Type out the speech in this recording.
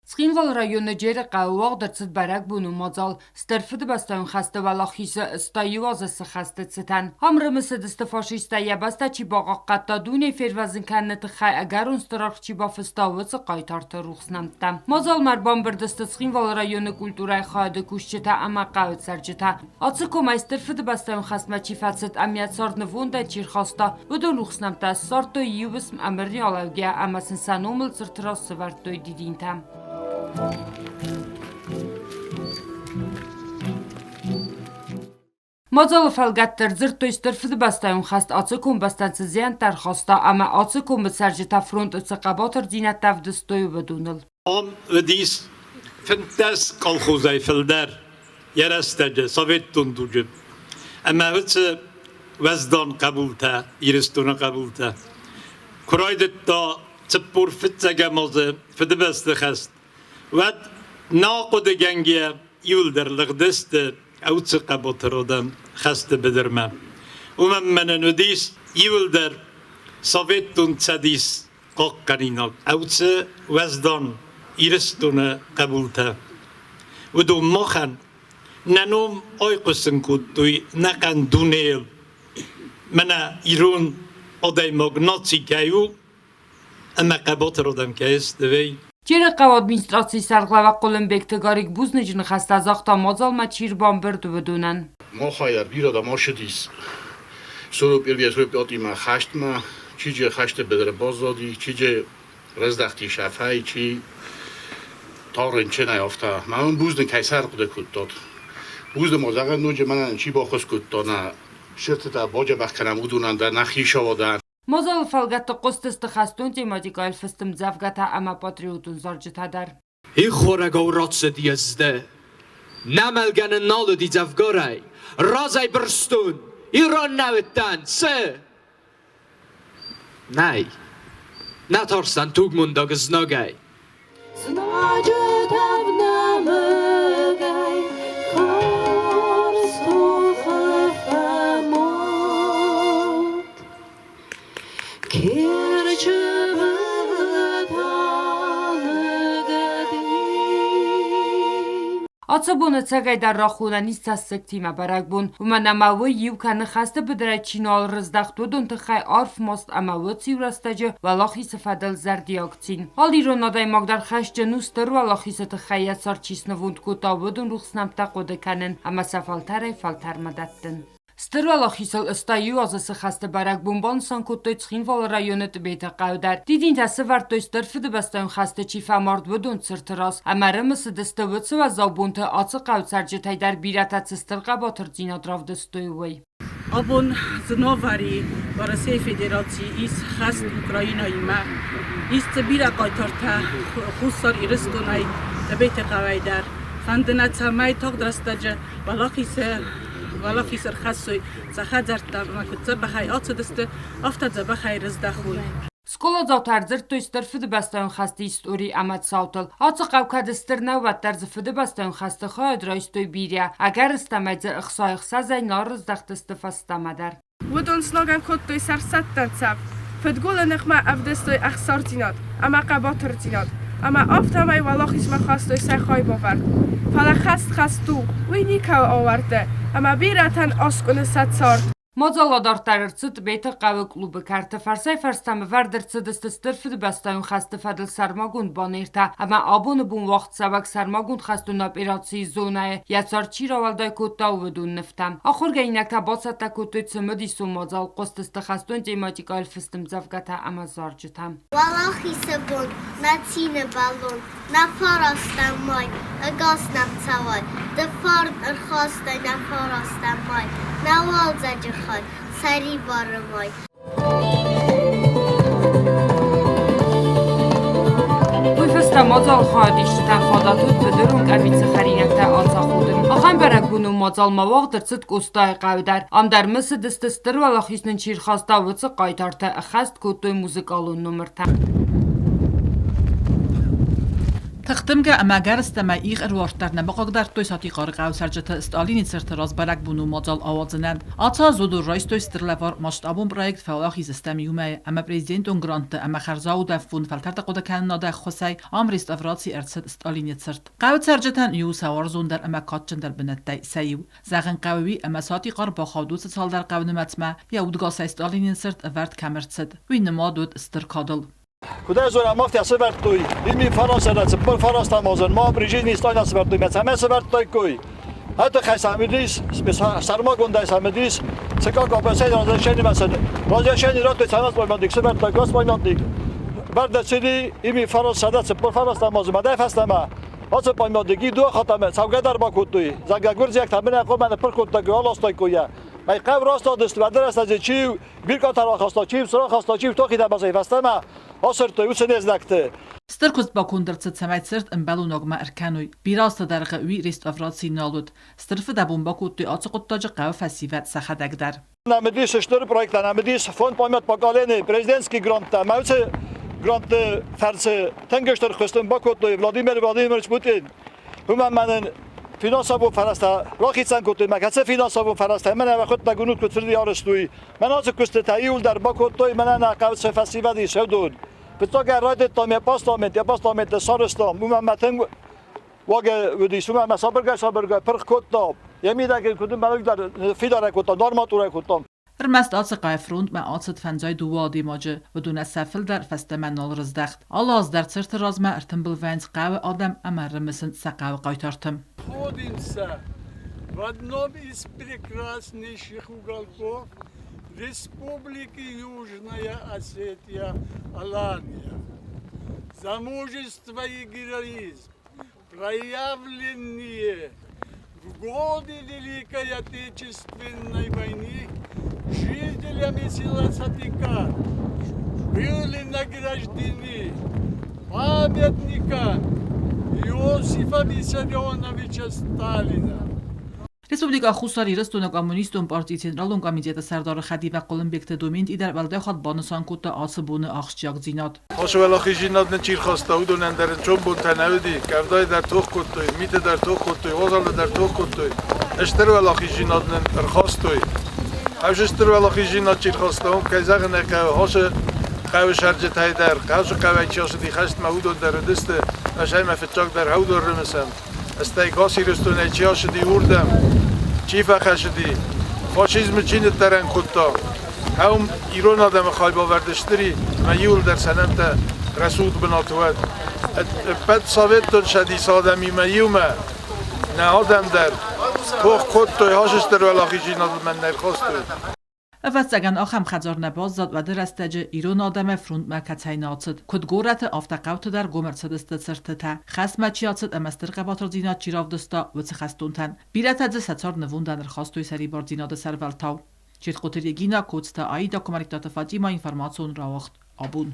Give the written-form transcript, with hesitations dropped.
Ცხინვალ rayonu ջերը qavvaq dırçıd bərək bunu macal stırfıdı bastayın xəstə və laxisi stayıvazısı xəstəçitən. Hamrımısı dısты faşistə yəbəstə çi bağaq qatta duni fervazın kənnəti xəy əgərun stırarq çi bafıstavısı qaytartı ruxsnamtda. Macal mərban bir dısты Ცხинვალ rayonu kulturay xaydı kuşçıta əmə qavıt sərcita. Açı komay stırfıdı bastayın xəsmə çi fətsit əmiyyət sarını vunda çirxasta budun ruxsnamtda sartı yuvısm əmrini alavgiyə əməsin sənumul sırtırası vərtdöy didintəm. Macalı fəlqətdir zırtdöy stırfıdı bastayın xəst açı kombastansı ziyan tərxasta əmə açı kombut sərcita front açı qabatır zinət dəvdüstöy vədunul. Ve dies fintes kolxozay filder yerestece Sovyetun ducu. Ama hıçı vezdan kabulta, iristuna kabulta. Kuraydet da çıppur fitsege mazı fidibesti xest. Ve naqodu gengiye yılderlik desti avçı qabatır odam xesti bidirme. Umemmenen ödis yılder Sovyetun çadis qoqqaninak. Avçı vezdan iristuna kabulta. Ve do mochen nanom oikusin kutuy nakan duneel. Mena irun oday magnazi kayu ama qabatır odam kayest devey. Ջերը qավ administrasiya sərqləvə qolun bektigarik buznıcını xəstəzaqda mazalma çirban birdu vüdunən. Moxayar bir adam aşıdis. Sorup ilviyə sorup yatıma xaştma. Çice xaştı bedere bazadi. Çice rezdaxti şafay. Çi tarın çene yafta. Mən buznı kaysar quda kuttat. Buznı mazağın nöce mənən çi baxız kuttana. Şirtita baca baxkanam udunan da naxişa vadan. Mazalı fəlqətdə qostısты xəstun tematikayl fıstım zəvqəta əmə patriotun zarcıtadar. Hichora gauratse diezde. Namelgenen nalı di zavgoray. Razay brstun. İran navittan se. Nay. Natarsan tugmunda gıznagay. Açı bunu çəqəydər raxuna nisəssik timə bərək bun. Umanəməvi yivkanı xəstə bidərə çinal rızdaxtudun tıxay arf most əməvi çivrəstəcə və laxisi fədəl zərdiyakçin. Hal ironaday magdar xəşcə nustır və laxisi tıxayyət sarçisini vund kutavudun ruxsnamta qodəkənin əmə səfaltərəy faltərmədəttin. Stırva laxisıl ıstayı azısı xəstə bərək bunban sankotoy Ცხинვალ rayonu tibeytə qavdər. Didin təsi vərtdöy stırfıdı bəstəyün xəstə çifə mard vüdun çırtıraz. Əmərimisı dısты vıtsı və zavbuntı açı qavdsərci təydər birətəci stırqa batır cinadravdı stöyvəy. Abon znovary v Ruskiej Federacji is xəst Ukraynayma. Is bir qaytarta xusar iristonay tibeytə qavdər. Xandınatsamay taqdrastacı balaxisi Valaxisər xəssoy zaxadzərtda makutsa baxay açıdısты aftaca baxay rızdaxuy. Skola zavtarzırtdöy stırfıdı bəstəyün xəstə istori əməd sautıl. Açı qavkadыстır nəvvətlər zıfıdı bəstəyün xəstə xaydra istöy birya. Əgər istəməcə ıxsayıq səzəy narızdaxtısты fəstəmədər. Vudun slogan kodtoy sarsattan sav. Fıdgula nəxmə əvdəstoy əxsartinat. Əmə qabatırtinat. Ama aftamay valaxismə xastoy səxay bavard. Fala xastu. Uynikau avardı. Ama birətən askını satsard. Macaladar tərırçı tibeytə qavi klubu kərtə fərsay fərstəmi vərdırçıdısты stırfıdı bəstəyün xəstə fədil sərmagund banirtə. Ama abunu bun vaxt səbəq sərmagund xəstun operasiyi zonayı yətsar çiravalday kodda uvidun nıftəm. Axır gəynəkdə basətdə kodtoy çımıdisu macal qostıstı xəstun tematikayl fıstım zəvqətə əməzarcıtəm. Valaxisi bun, naçini balon, nafarastan may, əqasnam çavay, dıfarn ırxastay nafarastan may, navalzacı xay, səri barımay. Buyfıstə macal xadiştən xadatut büdürünk əvici xərinətdə alsa xudun. Axan bərək bunu macal mavaqdır çıt qostay qavdər. Amdərmisi dısты stır və laxisnin çirxasta vıçı qaytartı əxəst kodtoy muzikalun numırtəm. تختمگه اما گرست ما ایغ اروارتر نباق در توی ساتی قارقه و سرجت استالینی سرتراز برک بونو مازال آوازنن. آتا زودو رایس توی استرلوار ماشت ابون پروژه فعالی سیستم یومه اما پرزیدنت اون گرانت اما خرزاو دفون فلترت قد کن ناده خسی آمریست افرادی ارتست استالینی سرت. قوت سرجتن یو سوار زوندر اما کاتچن در بنت سیو. زغن قوی اما ساتی قار با خودوس سال در قون متما یا ودگاس استالینی سرت ورد کمرتسد. وین ما دود استرکادل. کدای زور مافتی سبرت توی علمی فرانسه را سپر فرانسه تمازن ما بریجی نیستان سبرت توی مثلا سبرت توی کوی حتی خیلی سامیدیس سرما گنده سامیدیس سکا کاپسه رازشنی مثلا رازشنی را توی سمت باید دیگ سبرت توی گاز باید دیگ برد سری علمی فرانسه را سپر فرانسه تمازن مده فست ما واسه باید دیگی دو خاتمه سوگه در با کود توی زنگ گرز یک تمرین خود من پر کود توی آلاست توی کویه مای قبل راست دست بدر است از چی بیرکات را خواستا چی سر خواستا چی تو خیلی بازی فست ما آسر توی اوس نزدکته. سترکوست با کندرت سمایت سرت امبلو نگم ارکنوی بیراست در قوی ریست افراد سینالود سترف دبون با کود توی آتش قطاج قو فسیفت سخدک در. نمیدیس شتر پروژه نمیدیس فوند پایمت پاکالینی پرزیدنتسکی گرانت موت گرانت فرس تنگشتر خواستم با کود توی ولادیمیرچ پوتین هم من فینانسا بو فرسته راکیتسن کوتی مکسه فینانسا بو فرسته من و خود نگونود کتری یارستوی من از کست تایول در با کود توی من نقاط فسیفت دی شدود. بتوقع رایت تامی پاسلامت سارستام موم متن واقع ودیسوم مسابقه پر کتاب یمیده که کدوم برای در فیدار کتاب نارماتور کتاب رمست آس قایفروند ما آست فنجای دوادی ماجه و دون سفل در فست من نال رزدخت آلاز در سرت رازما ارتنبل وینز قاو آدم اما رمسن سقاو قایتارتم Находимся в одном из прекраснейших уголков Республики Южная Осетия, Алания. За мужество и героизм, проявленные в годы Великой Отечественной войны жителями села Сатикан, были награждены памятником Иосифа Виссарионовича Сталина. Республика Хусари Рестон Коммунистун партии Централун комитета Сардар Хади ва Колумбекте Домент идер балде хат бансан кута асбуны ахшчак зинат. Ашвала хижинат не чирхаста удонен дар чон бунтанавди кавдай дар тух куттой мите дар тух куттой озал дар тух куттой эштер вала хижинат не тархастой авжестер вала хижинат чирхаста он кайзагне ка хоше قوی شرجت های در قوی قوی چاشدی خشت مهود در دست نشای مفتچاک در هود رمسن استایگاسی رستونه چاشدی اوردم چیف خشدی فاشیزم چین ترن کتا هم ایران آدم خواهی باوردشتری میول در سنمت رسود بناتوید بد ثابت دل شدی سادمی میومه نه آدم در پخ کتای هاششتر ولاخی جیناد من نرخواستوی افستگن آخم خزار نباز زد و در استجه ایران آدم فروند مکتای ناtsد کد گورت آفتقاوت در گومرسدست سرتتا خسم چیاتسد امستر قباتر زینات چیراف دستا و خستونتن بیرت از ستار نووندن رخواستوی سری بار زیناد سرولتاو چیت قطر یگینا کودستا آیدا کماریکتات فاجیما اینفرماسون راوخت آبون